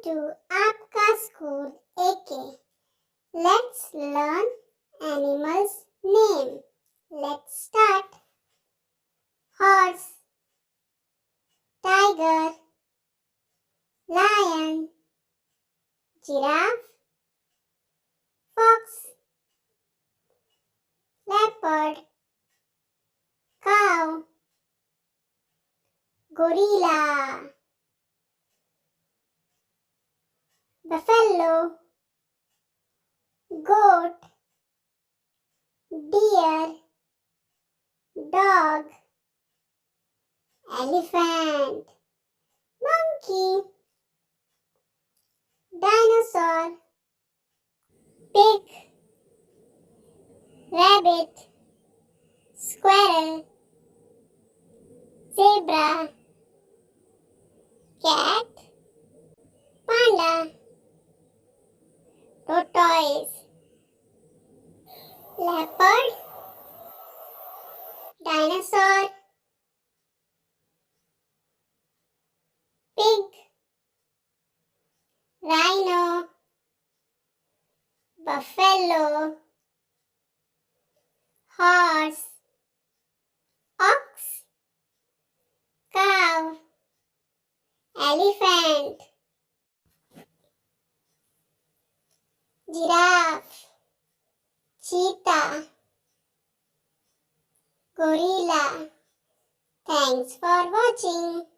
to आपका school AK. Let's learn animals' name. Let's start. Horse, tiger, lion, giraffe, fox, leopard, cow, gorilla, buffalo, goat, deer, dog, elephant, monkey, dinosaur, pig, rabbit, squirrel, zebra, cat, panda, tortoise, leopard, dinosaur, pig, rhino, buffalo, horse, ox, cow, elephant, giraffe, cheetah, gorilla. Thanks for watching.